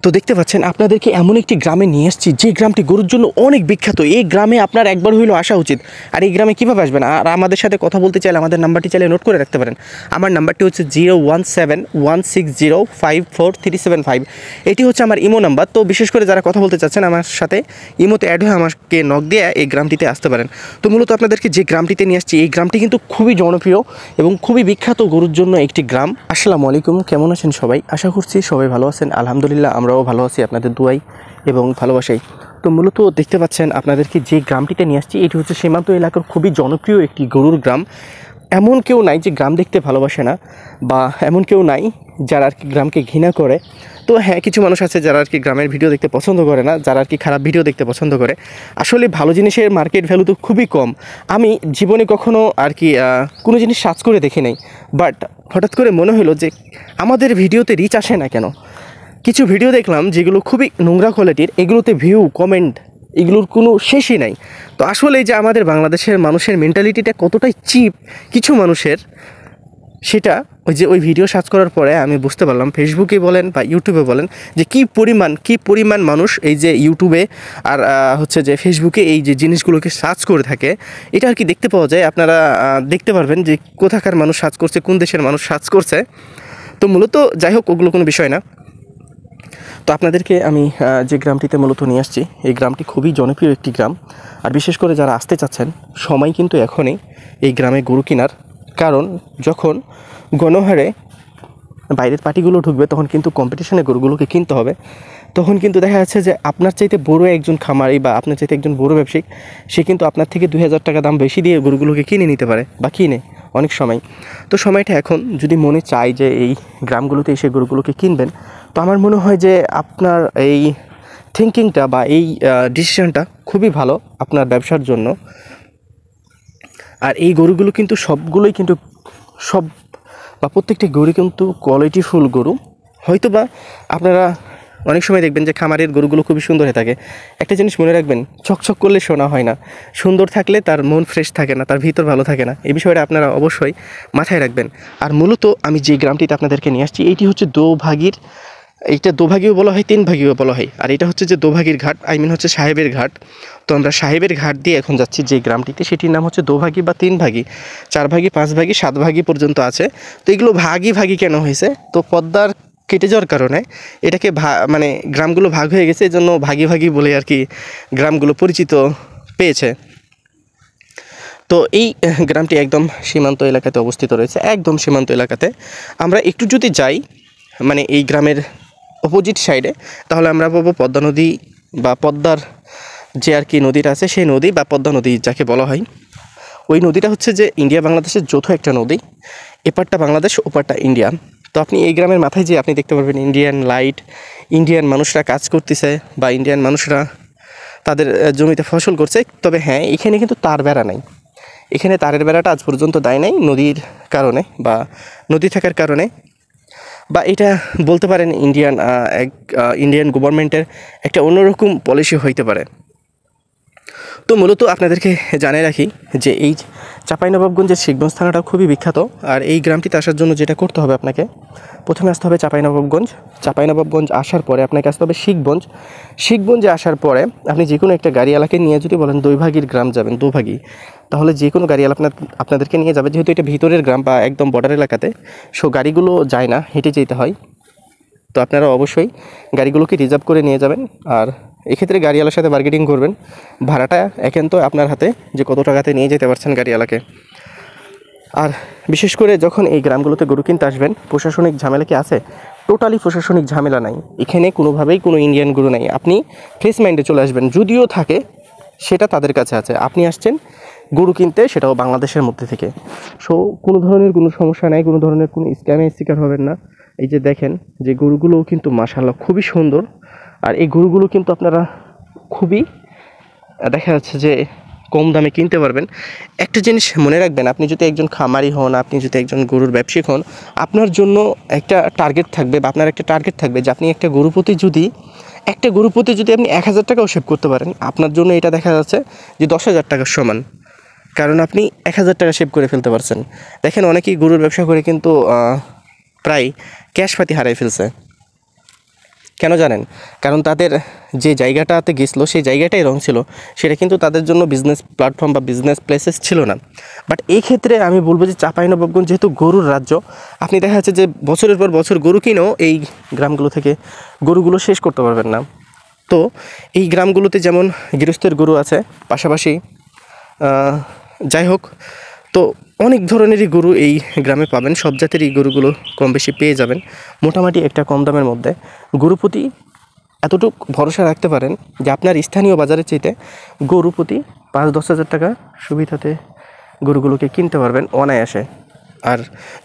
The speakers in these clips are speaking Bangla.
তো দেখতে পাচ্ছেন আপনাদেরকে এমন একটি গ্রামে নিয়ে এসেছি যে গ্রামটি গরুর জন্য অনেক বিখ্যাত। এই গ্রামে আপনার একবার হইলেও আসা উচিত। আর এই গ্রামে কীভাবে আসবেন আর আমাদের সাথে কথা বলতে চাইলে আমাদের নাম্বারটি চাইলে নোট করে রাখতে পারেন। আমার নাম্বারটি হচ্ছে 0171605437 এটি হচ্ছে আমার ইমো নাম্বার। তো বিশেষ করে যারা কথা বলতে চাচ্ছেন আমার সাথে ইমোতে অ্যাড হয়ে আমাকে নক দিয়ে এই গ্রামটিতে আসতে পারেন। তো মূলত আপনাদেরকে যে গ্রামটিতে নিয়ে আসছি এই গ্রামটি কিন্তু খুবই জনপ্রিয় এবং খুবই বিখ্যাত গরুর জন্য একটি গ্রাম। আসসালামু আলাইকুম, কেমন আছেন সবাই? আশা করছি সবাই ভালো আছেন। আলহামদুলিল্লাহ আমরাও ভালো আছি আপনাদের দোয়াই এবং ভালোবাসাই। তো মূলত দেখতে পাচ্ছেন আপনাদেরকে যে গ্রামটিতে নিয়ে আসছি এটি হচ্ছে সীমান্ত এলাকার খুবই জনপ্রিয় একটি গরুর গ্রাম। এমন কেউ নাই যে গ্রাম দেখতে ভালোবাসে না, বা এমন কেউ নাই যারা আর কি গ্রামকে ঘৃণা করে। তো হ্যাঁ, কিছু মানুষ আছে যারা আর কি গ্রামের ভিডিও দেখতে পছন্দ করে না, যারা আর কি খারাপ ভিডিও দেখতে পছন্দ করে। আসলে ভালো জিনিসের মার্কেট ভ্যালু তো খুবই কম। আমি জীবনে কখনো আর কি কোনো জিনিস সার্চ করে দেখি নাই, বাট হঠাৎ করে মনে হলো যে আমাদের ভিডিওতে রিচ আসে না কেন। কিছু ভিডিও দেখলাম যেগুলো খুবই নোংরা কোয়ালিটির, এগুলোতে ভিউ কমেন্ট এগুলোর কোনো শেষই নাই। তো আসলে যে আমাদের বাংলাদেশের মানুষের মেন্টালিটিটা কতটাই চিপ কিছু মানুষের, সেটা ওই ভিডিও সার্চ করার পরে আমি বুঝতে পারলাম। ফেসবুকে বলেন বা ইউটিউবে বলেন যে কী পরিমাণ মানুষ এই যে ইউটিউবে আর হচ্ছে যে ফেসবুকে এই যে জিনিসগুলোকে সার্চ করে থাকে, এটা আর কি দেখতে পাওয়া যায়। আপনারা দেখতে পারবেন যে কোথাকার মানুষ সার্চ করছে, কোন দেশের মানুষ সার্চ করছে। তো মূলত যাই হোক, ওগুলো কোনো বিষয় না। তো আপনাদেরকে আমি যে গ্রামটিতে মূলত নিয়ে আসছি এই গ্রামটি খুবই জনপ্রিয় একটি গ্রাম। আর বিশেষ করে যারা আসতে চাচ্ছেন সময় কিন্তু এখনই এই গ্রামে গরু কেনার, কারণ যখন গণহারে বাইরের পার্টিগুলো ঢুকবে তখন কিন্তু কম্পিটিশনে গরুগুলোকে কিনতে হবে। তখন কিন্তু দেখা যাচ্ছে যে আপনার চাইতে বড় একজন খামারি বা আপনার চাইতে একজন বড় ব্যবসায়িক, সে কিন্তু আপনার থেকে 2000 টাকা দাম বেশি দিয়ে গরুগুলোকে কিনে নিতে পারে বা কিনে অনেক সময়। তো সময়টা এখন, যদি মনে চায় যে এই গ্রামগুলোতে এসে গরুগুলোকে কিনবেন, তো আমার মনে হয় যে আপনার এই থিঙ্কিংটা বা এই ডিসিশনটা খুবই ভালো আপনার ব্যবসার জন্য। আর এই গরুগুলো কিন্তু সবগুলোই কিন্তু বা প্রত্যেকটি গরু কিন্তু কোয়ালিটিফুল গরু। হয়তো বা আপনারা অনেক সময় দেখবেন যে খামারের গরুগুলো খুবই সুন্দর হয়ে থাকে। একটা জিনিস মনে রাখবেন, চকচক করলে সোনা হয় না। সুন্দর থাকলে তার মন ফ্রেশ থাকে না, তার ভিতর ভালো থাকে না। এই বিষয়টা আপনারা অবশ্যই মাথায় রাখবেন। আর মূলত আমি যে গ্রামটিতে আপনাদেরকে নিয়ে আসছি এইটি হচ্ছে দোভাগীর। এইটা দোভাগীও বলা হয়, তিনভাগীও বলা হয়। আর এটা হচ্ছে যে দোভাগীর ঘাট, হচ্ছে সাহেবের ঘাট। তো আমরা সাহেবের ঘাট দিয়ে এখন যাচ্ছি যে গ্রামটিতে, সেটির নাম হচ্ছে দোভাগী বা তিনভাগী। 4 ভাগী, 5 ভাগী, 7 ভাগী পর্যন্ত আছে। তো এগুলো ভাগী কেন হয়েছে? তো পদ্মার কেটে যাওয়ার কারণে এটাকে মানে গ্রামগুলো ভাগ হয়ে গেছে, এই জন্য ভাগী বলে আর কি গ্রামগুলো পরিচিত পেয়েছে। তো এই গ্রামটি একদম সীমান্ত এলাকাতে অবস্থিত রয়েছে, একদম সীমান্ত এলাকাতে। আমরা একটু যদি যাই মানে এই গ্রামের অপোজিট সাইডে, তাহলে আমরা পাবো পদ্মা নদী বা পদ্মার যে আর কি নদীটা আছে সেই নদী বা পদ্মা নদী যাকে বলা হয়। ওই নদীটা হচ্ছে যে ইন্ডিয়া বাংলাদেশের যৌথ একটা নদী। এপারটা বাংলাদেশ, ওপারটা ইন্ডিয়া। তো আপনি এই গ্রামের মাথায় যে আপনি দেখতে পারবেন ইন্ডিয়ান লাইট, ইন্ডিয়ান মানুষরা কাজ করতেছে বা ইন্ডিয়ান মানুষরা তাদের জমিতে ফসল করছে। তবে হ্যাঁ, এখানে কিন্তু তার বেড়া নাই। এখানে তারের বেড়াটা আজ পর্যন্ত দেয় নাই, নদীর কারণে বা নদী থাকার কারণে, বা এটা বলতে পারেন ইন্ডিয়ান গভর্নমেন্টের একটা অন্যরকম পলিসি হইতে পারে। তো মূলত আপনাদেরকে জানিয়ে রাখি যে এই চাঁপাইনবাবগঞ্জের শিখগঞ্জ থানাটা খুবই বিখ্যাত। আর এই গ্রামটিতে আসার জন্য যেটা করতে হবে, আপনাকে প্রথমে আসতে হবে চাঁপাইনবাবগঞ্জ আসার পরে আপনাকে আসতে হবে শিখগঞ্জে আসার পরে আপনি যে কোনো একটা গাড়িওয়ালাকে নিয়ে যদি বলেন দোভাগীর গ্রাম যাবেন, দোভাগী, তাহলে যে কোনো গাড়িওয়ালা আপনাদেরকে নিয়ে যাবে। যেহেতু এটা ভিতরের গ্রাম বা একদম বর্ডার এলাকাতে, সো গাড়িগুলো যায় না, হেঁটে যেতে হয়। তো আপনারা অবশ্যই গাড়িগুলোকে রিজার্ভ করে নিয়ে যাবেন। আর এক্ষেত্রে গাড়িওয়ালার সাথে বার্গেনিং করবেন। ভাড়াটা একান্ত আপনার হাতে, যে কত টাকাতে নিয়ে যেতে পারছেন গাড়িওয়ালাকে। আর বিশেষ করে যখন এই গ্রামগুলোতে গরু কিনতে আসবেন, প্রশাসনিক ঝামেলা কি আছে? টোটালি প্রশাসনিক ঝামেলা নাই। এখানে কোনোভাবেই কোনো ইন্ডিয়ান গরু নাই। আপনি ফ্রেশ মাইন্ডে চলে আসবেন, যদিও থাকে সেটা তাদের কাছে আছে। আপনি আসছেন গরু কিনতে, সেটাও বাংলাদেশের মধ্যে থেকে। সো কোনো ধরনের কোনো সমস্যা নাই, কোনো ধরনের কোনো স্ক্যামের শিকার হবেন না। এই যে দেখেন যে গরুগুলোও কিন্তু মাশাআল্লাহ খুবই সুন্দর। আর এই গরুগুলো কিন্তু আপনারা খুবই দেখা যাচ্ছে যে কম দামে কিনতে পারবেন। একটা জিনিস মনে রাখবেন, আপনি যদি একজন খামারি হন, আপনি যদি একজন গরুর ব্যবসায়িক হন, আপনার জন্য একটা টার্গেট থাকবে বা আপনার একটা টার্গেট থাকবে যে আপনি একটা গরু প্রতি যদি আপনি 1000 টাকাও সেভ করতে পারেন, আপনার জন্য এটা দেখা যাচ্ছে যে 10,000 টাকার সমান। কারণ আপনি 1000 টাকা সেভ করে ফেলতে পারছেন। দেখেন অনেকেই গরুর ব্যবসা করে কিন্তু প্রায় ক্যাশ পাতি হারাই ফেলছে। কেন জানেন? কারণ তাদের যে জায়গাটাতে গেছিলো সেই জায়গাটাই রং ছিল, সেটা কিন্তু তাদের জন্য বিজনেস প্ল্যাটফর্ম বা বিজনেস প্লেসেস ছিল না। বাট এই ক্ষেত্রে আমি বলবো যে চাঁপাইনবাবগঞ্জ যেহেতু গরুর রাজ্য, আপনি দেখা যাচ্ছে যে বছরের পর বছর গরু কিনেও এই গ্রামগুলো থেকে গরুগুলো শেষ করতে পারবেন না। তো এই গ্রামগুলোতে যেমন গৃহস্থের গরু আছে, পাশাপাশি যাই হোক, তো অনেক ধরনেরই গরু এই গ্রামে পাবেন। সব জাতেরই গরুগুলো কম বেশি পেয়ে যাবেন মোটামুটি একটা কম দামের মধ্যে। গরু প্রতি এতটুকু ভরসা রাখতে পারেন যে আপনার স্থানীয় বাজারের চাইতে গরু প্রতি 5-10 হাজার টাকা সুবিধাতে গরুগুলোকে কিনতে পারবেন অনায়াসে। আর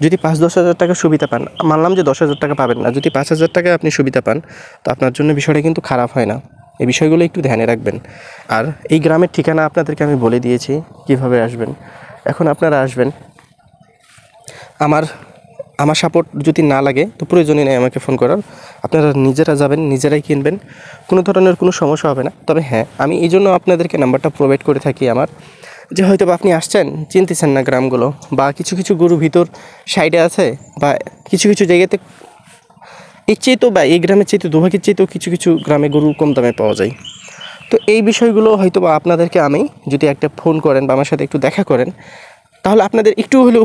যদি 5-10 হাজার টাকা সুবিধা পান, মানলাম যে 10 হাজার টাকা পাবেন না, যদি 5 হাজার টাকায় আপনি সুবিধা পান, তো আপনার জন্য বিষয়টা কিন্তু খারাপ হয় না। এই বিষয়গুলো একটু ধ্যানে রাখবেন। আর এই গ্রামের ঠিকানা আপনাদেরকে আমি বলে দিয়েছি কীভাবে আসবেন। এখন আপনারা আসবেন, আমার সাপোর্ট যদি না লাগে তো প্রয়োজনই নেই আমাকে ফোন করার। আপনারা নিজেরা যাবেন, নিজেরাই কিনবেন, কোনো ধরনের কোনো সমস্যা হবে না। তবে হ্যাঁ, আমি এই জন্য আপনাদেরকে নাম্বারটা প্রোভাইড করে থাকি আমার, যে হয়তো বা আপনি আসছেন, চিনতেছেন না গ্রামগুলো, বা কিছু কিছু গরু ভিতর সাইডে আছে, বা কিছু কিছু জায়গাতে এর চেয়েতেও বা এই গ্রামের চেয়েতে দুভাগের চেয়েতেও কিছু কিছু গ্রামে গরু কম দামে পাওয়া যায়। তো এই বিষয়গুলো হয়তো বা আপনাদেরকে আমি যদি একটা ফোন করেন বা আমার সাথে একটু দেখা করেন, তাহলে আপনাদের একটু হলেও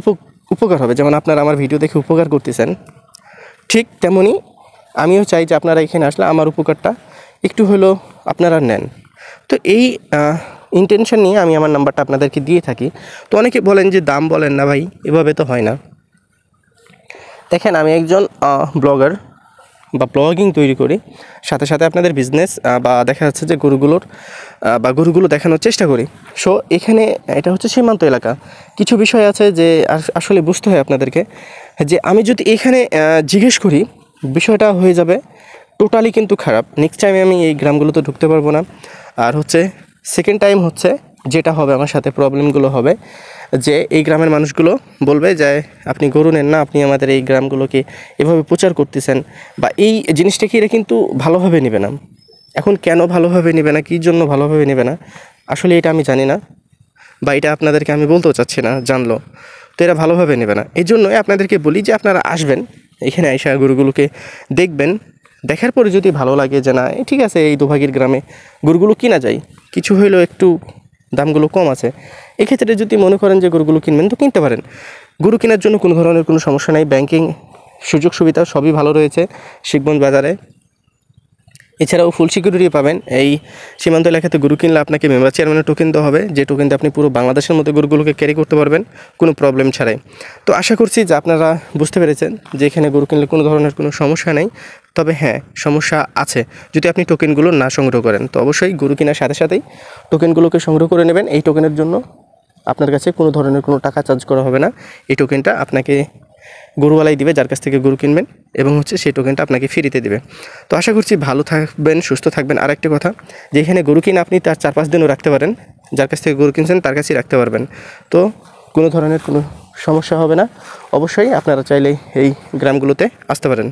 উপকার হবে। যেমন আপনারা আমার ভিডিও দেখে উপকার করতেছেন, ঠিক তেমনই আমিও চাই যে আপনারা এখানে আসলে আমার উপকারটা একটু হলেও আপনারা নেন। তো এই ইন্টেনশন নিয়ে আমি আমার নাম্বারটা আপনাদেরকে দিয়ে থাকি। তো অনেকে বলেন যে দাম বলেন না ভাই, এভাবে তো হয় না। দেখেন, আমি একজন ব্লগার বা ব্লগিং তৈরি করি, সাথে সাথে আপনাদের বিজনেস বা দেখা যাচ্ছে যে গরুগুলো দেখানোর চেষ্টা করি। সো এখানে এটা হচ্ছে সীমান্ত এলাকা, কিছু বিষয় আছে যে আসলে বুঝতে হয় আপনাদেরকে, যে আমি যদি এখানে জিজ্ঞেস করি, বিষয়টা হয়ে যাবে টোটালি কিন্তু খারাপ। নেক্সট টাইমে আমি এই গ্রামগুলোতে ঢুকতে পারবো না। আর হচ্ছে সেকেন্ড টাইম হচ্ছে যেটা হবে আমার সাথে প্রবলেমগুলো হবে, যে এই গ্রামের মানুষগুলো বলবে যে আপনি গরু নেন না, আপনি আমাদের এই গ্রামগুলোকে এভাবে প্রচার করতেছেন, বা এই জিনিসটাকে এরা কিন্তু ভালোভাবে নেবে না। এখন কেন ভালোভাবে নেবে না, কী জন্য ভালোভাবে নেবে না, আসলে এটা আমি জানি না, বা এটা আপনাদেরকে আমি বলতেও চাচ্ছি না, জানলো তো এরা ভালোভাবে নেবে না। এই জন্যই আপনাদেরকে বলি যে আপনারা আসবেন, এখানে আইসা গরুগুলোকে দেখবেন, দেখার পরে যদি ভালো লাগে যে না ঠিক আছে এই দুভাগের গ্রামে গরুগুলো কিনা যায়, কিছু হইলেও একটু দামগুলো কম আছে, এক্ষেত্রে যদি মনে করেন যে গরুগুলো কিনবেন তো কিনতে পারেন। গরু কেনার জন্য কোনো ধরনের কোনো সমস্যা নেই, ব্যাংকিং সুযোগ সুবিধা সবই ভালো রয়েছে শিখবন বাজারে। এছাড়াও ফুল সিকিউরিটি পাবেন। এই সীমান্ত এলাকাতে গরু কিনলে আপনাকে মেম্বার চেয়ারম্যানের টোকেন দেওয়া হবে, যে টোকেনতে আপনি পুরো বাংলাদেশের মধ্যে গরুগুলোকে ক্যারি করতে পারবেন কোনো প্রবলেম ছাড়াই। তো আশা করছি যে আপনারা বুঝতে পেরেছেন যে এখানে গরু কিনলে কোনো ধরনের কোনো সমস্যা নেই। তবে হ্যাঁ, সমস্যা আছে যদি আপনি টোকেনগুলো না সংগ্রহ করেন। তো অবশ্যই গরু কেনার সাথে সাথেই টোকেনগুলোকে সংগ্রহ করে নেবেন। এই টোকেনের জন্য আপনার কাছে কোনো ধরনের কোনো টাকা চার্জ করা হবে না। এই টোকেনটা আপনাকে গরুওয়ালাই দিবে, যার কাছ থেকে গরু কিনবেন, এবং হচ্ছে সেই টোকেনটা আপনাকে ফ্রিতে দেবে। তো আশা করছি ভালো থাকবেন, সুস্থ থাকবেন। আর একটা কথা, যে এখানে গরু কিনে আপনি তার 4-5 দিনও রাখতে পারেন, যার কাছ থেকে গরু কিনছেন তার কাছেই রাখতে পারবেন। তো কোনো ধরনের কোনো সমস্যা হবে না। অবশ্যই আপনারা চাইলেই এই গ্রামগুলোতে আসতে পারেন।